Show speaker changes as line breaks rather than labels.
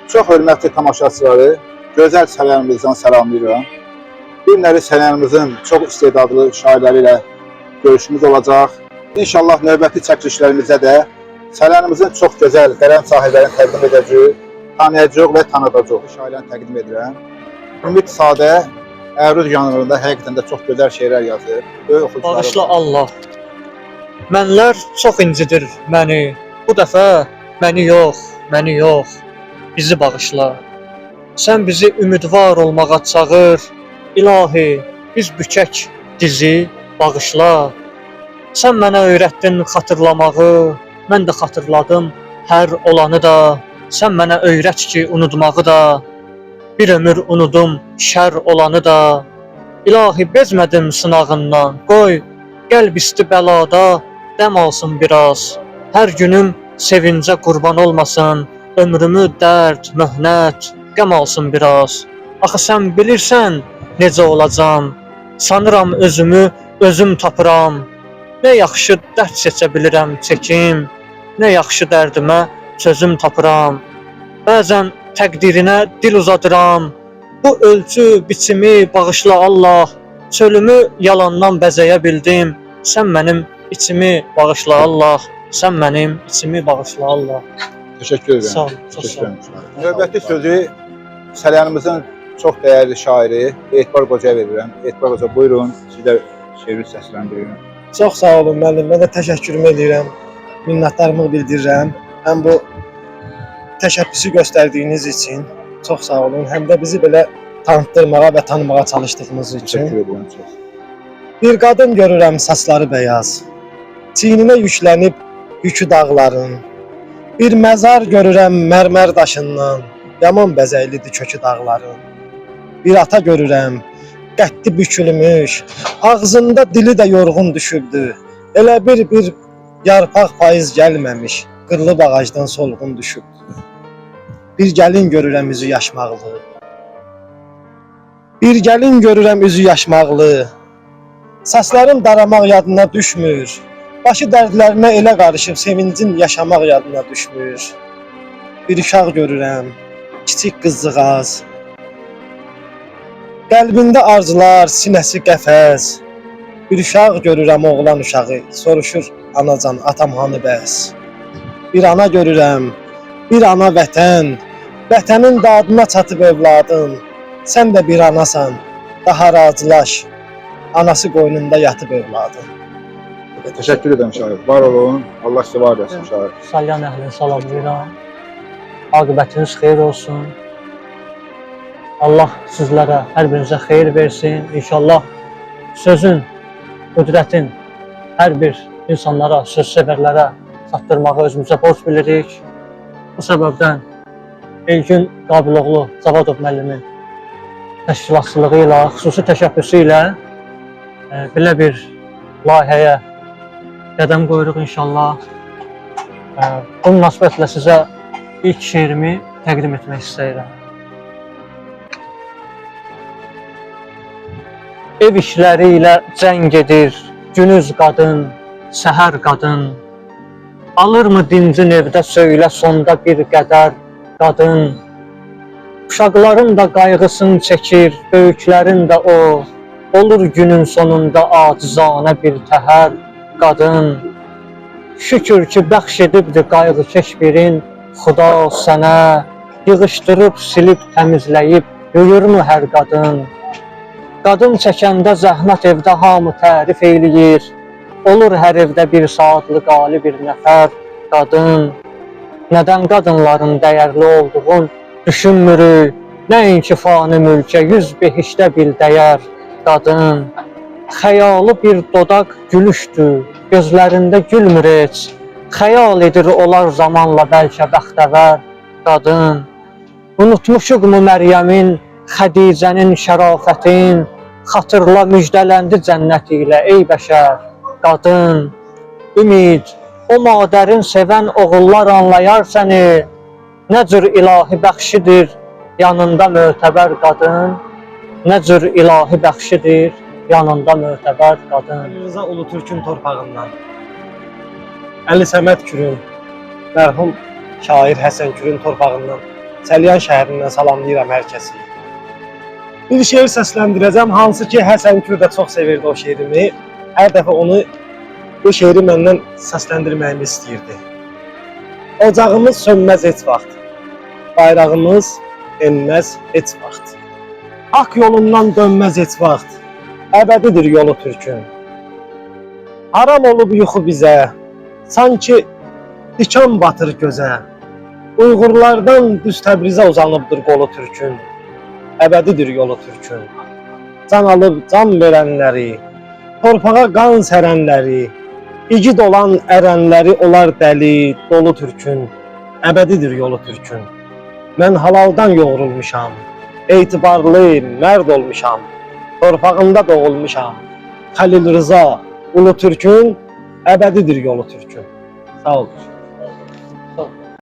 Çox hörmətli tamaşaçıları, gözəl sənərimizdən salamlayıram. Bu günləri sənərimizin çox istedadlı şairləri ilə görüşümüz olacaq. İnşallah növbəti çəkilişlərimizdə də sənərimizin çox gözəl qələm sahiblərini təqdim edəcəyik, tanıyacaq və tanıdacaq şairlərini təqdim edirəm. Ümid Sadə Əruz yanrında həqiqətən də çox gözəl şeirlər yazır. Böyük oxucuları.
Bağışla Allah. Mənlər çox incidir məni. Bu dəfə məni yox, bizi bağışla. Sən bizi ümidvar olmağa çağır. İlahi, biz bükək dizi bağışla. Sən mənə öyrətdin xatırlamağı, mən də xatırladım hər olanı da. Sən mənə öyrət ki, unutmağı da. Bir ömür unudum şər olanı da. İlahi, bezmədim sınağından. Qoy, qəlb isti bəlada dəm alsın biraz. Hər günüm sevincə qurban olmasın. Ömrümü dərd, möhnət, qəm alsın biraz. Axı sən bilirsən necə olacam. Sanıram özümü özüm tapıram. Nə yaxşı dərd seçə bilirəm çəkim. Nə yaxşı dərdimə çözüm tapıram. Bəzən təqdirinə dil uzadıram. Bu ölçü biçimi bağışla Allah. Çölümü yalandan bəzəyə bildim. Sən mənim içimi bağışla Allah. Sən mənim içimi bağışla Allah.
Təşəkkür edirəm.
Sağ ol, çox
Təşəkkür
sağ ol.
edirəm. Növbəti sözü sənərimizin çox dəyərli şairi Etibar Qocaya verirəm. Etibar Qoca, buyurun, siz də şeiri səsləndirin.
Çox sağ olun müəllim. Mən də təşəkkürümü edirəm. Minnətdarlığımı bildirirəm. Həm bu təşəbbüsü göstərdiyiniz üçün çox sağ olun. Həm də bizi belə tanıtdırmağa və tanımağa çalışdığınız üçün.
Təşəkkür edirəm çox.
Bir qadın görürəm saçları beyaz. Çiyninə yüklənib yükü dağların. Bir məzar görürəm mərmər daşından. Yaman bəzəklidir kökü dağların. Bir ata görürəm qətti bükülmüş. Ağzında dili də yorğun düşübdü. Elə bir yarpaq payız gəlməmiş. Qırılıb ağacdan solğun düşübdü. Bir gəlin görürəm üzü yaşmaqlı. Bir gəlin görürəm üzü yaşmaqlı. Saçların daramaq yadına düşmür. Başı dərdlərinə elə qarışıb sevincin yaşamaq yadına düşmür. Bir uşaq görürəm, kiçik qızcığaz. Qəlbində arzular, sinəsi qəfəz. Bir uşaq görürəm, oğlan uşağı. Soruşur anacan, atam hanı bəs? Bir ana görürəm, bir ana vətən. Vətənin dadına çatıb övladın. Sən də bir anasan, daha razılaş. Anası qoynunda yatıb övladın.
Təşəkkür edirəm şair. Var olun. Allah sizə var olsun şair.
Salyan əhlini salamlayıram. Aqibətiniz xeyir olsun. Allah sizlərə, hər birinizə xeyir versin. İnşallah sözün, qüdrətin hər bir insanlara, söz sevərlərə çatdırmağı özümüzə borc bilirik. Bu səbəbdən Elgün Qabiloğlu Zavadov müəllimin təşkilatçılığı ilə, xüsusi təşəbbüsü ilə belə bir layihəyə qədəm qoyuruq inşallah. Bu münasibətlə sizə ilk şeirimi təqdim etmək istəyirəm. Ev işləri ilə cəng edir günüz qadın, səhər qadın. Alırmı dincin evdə söylə sonda bir qədər qadın. Uşaqların da qayğısını çəkir, böyüklərin də o. Olur günün sonunda acizanə bir təhər qadın. Şükür ki, bəxş edibdir qayğıkeş birin Xuda sənə. Yığışdırıb, silib, təmizləyib yuyurmu hər qadın. Qadın çəkəndə zəhmət evdə hamı tərif eyləyir. Olur hər evdə bir saatlı qali bir nəfər qadın. Nədən qadınların dəyərli olduğun düşünmürük. Nəinki fani mülkə 100 behişdə bil dəyər qadın. Xəyalı bir dodaq gülüşdür, gözlərində gülmür heç. Xəyal edir olar zamanla bəlkə bəxtəvər qadın. Unutmuşuqmu Məryəmin, Xədicənin şərafətin. Xatırla müjdələndi cənnət ilə ey bəşər qadın. Ümid, o madərin sevən oğullar anlayar səni. Nə cür ilahi bəxşidir yanında mötəbər qadın. Nə cür ilahi bəxşidir yanında mötəbər qadın.
Rıza Ulutürkün torpağından. Əli Səməd Kürün, mərhum şair Həsən Kürün torpağından Çəlyan şəhərindən salamlayıram hər kəsi. Bir şeir səsləndirəcəm, hansı ki Həsən Kür də çox sevirdi o şeirimi. Hər dəfə onu, bu şeiri məndən səsləndirməyimi istəyirdi. Ocağımız sönməz heç vaxt, bayrağımız enməz heç vaxt. Haqq yolundan dönməz heç vaxt, əbədidir yolu Türkün. Haram olub yuxu bizə, sanki dikan batır gözə. Uyğurlardan düz Təbrizə uzanıbdır qolu Türkün. Əbədidir yolu Türkün. Can alıb can verənləri, torpağa qan sərənləri, igid olan ərənləri olar dəli, dolu Türkün. Əbədidir yolu Türkün. Mən halaldan yoğrulmuşam, etibarlı, mərd olmuşam, torpağında doğulmuşam. Xəlil Rıza, Ulu Türkün, əbədidir yolu Türkün. Sağ olun.